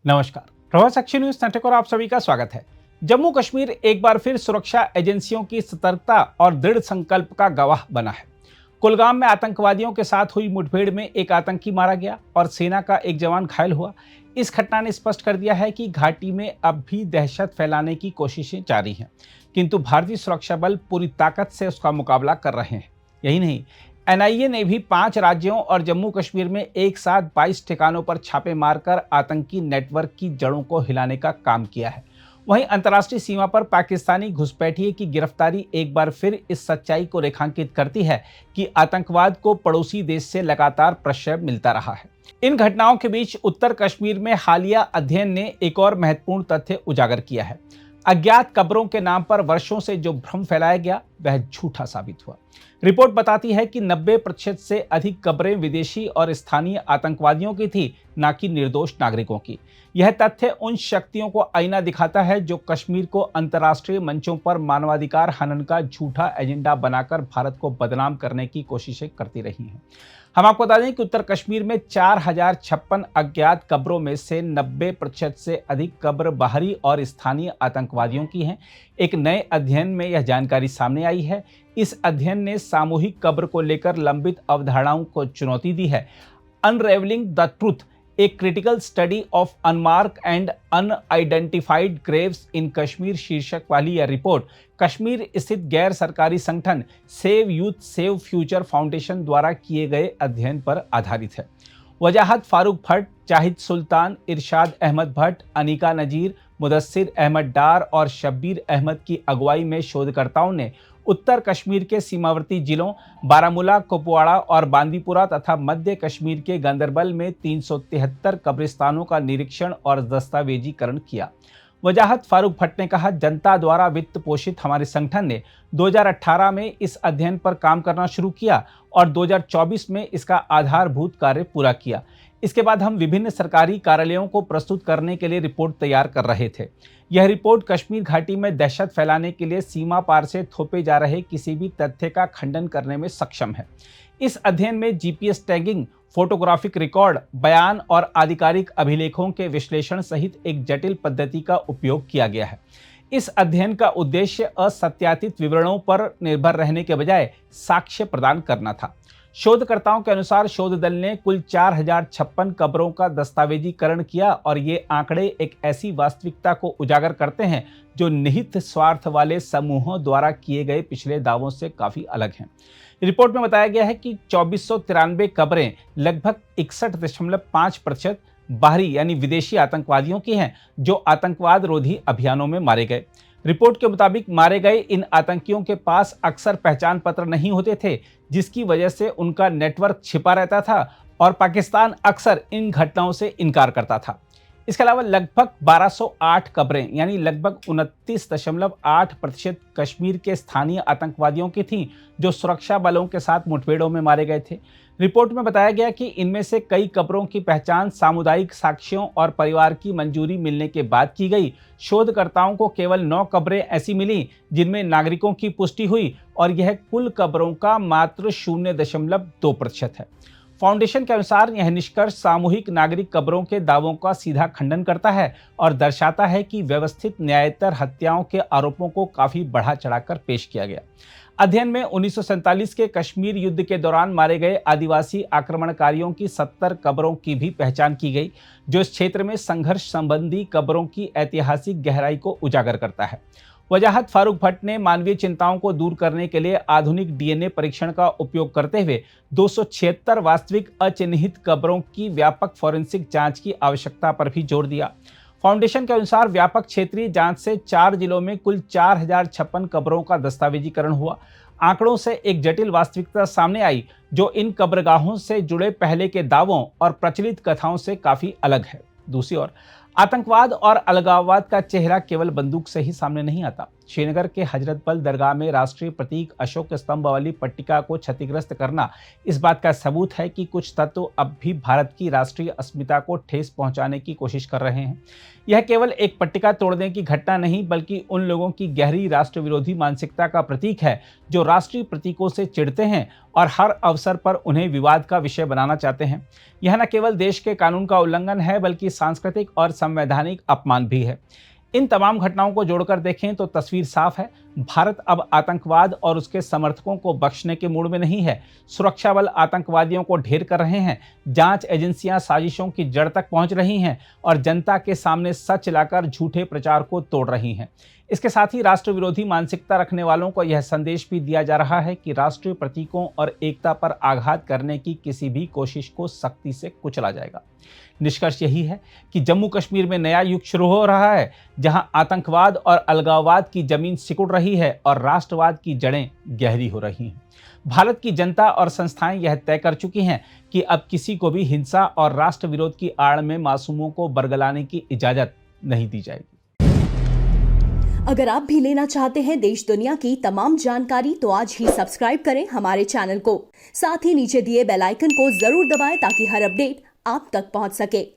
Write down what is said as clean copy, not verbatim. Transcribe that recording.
नमस्कार, प्रभात साक्षी news network और आप सभी का स्वागत है। जम्मू कश्मीर एक बार फिर सुरक्षा एजेंसियों की सतर्कता और दृढ़ संकल्प का गवाह बना है। कुलगाम में आतंकवादियों के साथ हुई मुठभेड़ में एक आतंकी मारा गया और सेना का एक जवान घायल हुआ। इस घटना ने स्पष्ट कर दिया है कि घाटी में अब भी दहशत फैलाने की कोशिशें जारी हैं, किंतु भारतीय सुरक्षा बल पूरी ताकत से उसका मुकाबला कर रहे हैं। यही नहीं, एनआईए ने भी 5 राज्यों और जम्मू कश्मीर में एक साथ 22 ठिकानों पर छापे मारकर आतंकी नेटवर्क की जड़ों को हिलाने का काम किया है। वहीं अंतर्राष्ट्रीय सीमा पर पाकिस्तानी घुसपैठिए की गिरफ्तारी एक बार फिर इस सच्चाई को रेखांकित करती है कि आतंकवाद को पड़ोसी देश से लगातार प्रश्रय मिलता रहा है। इन घटनाओं के बीच उत्तर कश्मीर में हालिया अध्ययन ने एक और महत्वपूर्ण तथ्य उजागर किया है। अज्ञात कब्रों के नाम पर वर्षों से जो भ्रम फैलाया गया वह झूठा साबित हुआ। रिपोर्ट बताती है कि 90% से अधिक कब्रें विदेशी और स्थानीय आतंकवादियों की थी, न कि निर्दोष नागरिकों की। यह तथ्य उन शक्तियों को आईना दिखाता है जो कश्मीर को अंतर्राष्ट्रीय मंचों पर मानवाधिकार हनन का झूठा एजेंडा बनाकर भारत को बदनाम करने की कोशिशें करती रही हैं। हम आपको बता दें कि उत्तर कश्मीर में 4056 अज्ञात कब्रों में से 90% से अधिक कब्र बाहरी और स्थानीय आतंकवादियों की हैं। एक नए अध्ययन में यह जानकारी सामने आई है। इस अध्ययन ने सामूहिक कब्र को लेकर लंबित अवधारणाओं को चुनौती दी है। Unravelling the truth, a critical study of unmark and unidentified graves in Kashmir शीर्षक वाली यह रिपोर्ट कश्मीर स्थित गैर सरकारी संगठन save youth save future foundation द्वारा किए गए अध्ययन पर आधारित है। वजाहत फारूक भट्ट, जाहिद सुल्तान, इरशाद अहमद भट्ट, अनीका नजीर, मुदस्सिर अहमद डार और शब्बीर अहमद की अगुवाई में शोधकर्ताओं ने उत्तर कश्मीर के सीमावर्ती जिलों बारामूला, कुपवाड़ा और बांदीपुरा तथा मध्य कश्मीर के गांदरबल में 373 कब्रिस्तानों का निरीक्षण और दस्तावेजीकरण किया। वजाहत फारूक भट्ट ने कहा, जनता द्वारा वित्त पोषित हमारे संगठन ने 2018 में इस अध्ययन पर काम करना शुरू किया और 2024 में इसका आधारभूत कार्य पूरा किया। इसके बाद हम विभिन्न सरकारी कार्यालयों को प्रस्तुत करने के लिए रिपोर्ट तैयार कर रहे थे। यह रिपोर्ट कश्मीर घाटी में दहशत फैलाने के लिए सीमा पार से थोपे जा रहे किसी भी तथ्य का खंडन करने में सक्षम है। इस अध्ययन में जीपीएस टैगिंग, फोटोग्राफिक रिकॉर्ड, बयान और आधिकारिक अभिलेखों के विश्लेषण सहित एक जटिल पद्धति का उपयोग किया गया है। इस अध्ययन का उद्देश्य असत्यापित विवरणों पर निर्भर रहने के बजाय साक्ष्य प्रदान करना था। शोधकर्ताओं के अनुसार शोध दल ने कुल 4056 कब्रों का दस्तावेजीकरण किया और ये आंकड़े एक ऐसी वास्तविकता को उजागर करते हैं जो निहित स्वार्थ वाले समूहों द्वारा किए गए पिछले दावों से काफी अलग हैं। रिपोर्ट में बताया गया है कि 2493 कब्रें लगभग 61.5% बाहरी यानी विदेशी आतंकवादियों की हैं जो आतंकवाद रोधी अभियानों में मारे गए। रिपोर्ट के मुताबिक मारे गए इन आतंकियों के पास अक्सर पहचान पत्र नहीं होते थे, जिसकी वजह से उनका नेटवर्क छिपा रहता था और पाकिस्तान अक्सर इन घटनाओं से इनकार करता था। इसके अलावा लगभग 1208 कब्रें यानी लगभग 29.8% कश्मीर के स्थानीय आतंकवादियों की थीं जो सुरक्षा बलों के साथ मुठभेड़ों में मारे गए थे। रिपोर्ट में बताया गया कि इनमें से कई कब्रों की पहचान सामुदायिक साक्ष्यों और परिवार की मंजूरी मिलने के बाद की गई। शोधकर्ताओं को केवल 9 कब्रें ऐसी मिली जिनमें नागरिकों की पुष्टि हुई और यह कुल कब्रों का मात्र 0.2% है। फाउंडेशन के अनुसार यह निष्कर्ष सामूहिक नागरिक कब्रों के दावों का सीधा खंडन करता है और दर्शाता है कि व्यवस्थित न्यायेतर हत्याओं के आरोपों को काफी बढ़ा चढ़ाकर पेश किया गया। अध्ययन में 1947 के कश्मीर युद्ध के दौरान मारे गए आदिवासी आक्रमणकारियों की 70 कब्रों की भी पहचान की गई, जो इस क्षेत्र में संघर्ष संबंधी कब्रों की ऐतिहासिक गहराई को उजागर करता है। वजाहत फारूक भट्ट ने मानवीय चिंताओं को दूर करने के लिए आधुनिक डीएनए परीक्षण का उपयोग करते हुए 276 वास्तविक अचिन्हित कब्रों की व्यापक फॉरेंसिक जांच की आवश्यकता पर भी जोर दिया। फाउंडेशन के अनुसार व्यापक क्षेत्रीय जांच से 4 जिलों में कुल 4056 कब्रों का दस्तावेजीकरण हुआ। आंकड़ों से एक जटिल वास्तविकता सामने आई जो इन कब्रगाहों से जुड़े पहले के दावों और प्रचलित कथाओं से काफी अलग है। दूसरी ओर आतंकवाद और अलगाववाद का चेहरा केवल बंदूक से ही सामने नहीं आता। श्रीनगर के हजरत बल दरगाह में राष्ट्रीय प्रतीक अशोक स्तंभ वाली पट्टिका को क्षतिग्रस्त करना इस बात का सबूत है कि कुछ तत्व अब भी भारत की राष्ट्रीय अस्मिता को ठेस पहुंचाने की कोशिश कर रहे हैं। यह केवल एक पट्टिका तोड़ने की घटना नहीं, बल्कि उन लोगों की गहरी राष्ट्र विरोधी मानसिकता का प्रतीक है जो राष्ट्रीय प्रतीकों से चिढ़ते हैं और हर अवसर पर उन्हें विवाद का विषय बनाना चाहते हैं। यह न केवल देश के कानून का उल्लंघन है, बल्कि सांस्कृतिक और संवैधानिक अपमान भी है। इन तमाम घटनाओं को जोड़कर देखें तो तस्वीर साफ है। भारत अब आतंकवाद और उसके समर्थकों को बख्शने के मूड में नहीं है। सुरक्षा बल आतंकवादियों को ढेर कर रहे हैं, जांच एजेंसियां साजिशों की जड़ तक पहुंच रही हैं और जनता के सामने सच लाकर झूठे प्रचार को तोड़ रही हैं। इसके साथ ही राष्ट्र विरोधी मानसिकता रखने वालों को यह संदेश भी दिया जा रहा है कि राष्ट्रीय प्रतीकों और एकता पर आघात करने की किसी भी कोशिश को सख्ती से कुचला जाएगा। निष्कर्ष यही है कि जम्मू कश्मीर में नया युग शुरू हो रहा है, जहां आतंकवाद और अलगाववाद की जमीन सिकुड़ रही है और राष्ट्रवाद की जड़ें गहरी हो रही हैं। भारत की जनता और संस्थाएं यह तय कर चुकी हैं कि अब किसी को भी हिंसा और राष्ट्र विरोध की आड़ में मासूमों को बरगलाने की इजाजत नहीं दी जाएगी। अगर आप भी लेना चाहते हैं देश दुनिया की तमाम जानकारी तो आज ही सब्सक्राइब करें हमारे चैनल को। साथ ही नीचे दिए बेल आइकन को जरूर दबाएं ताकि हर अपडेट आप तक पहुंच सके।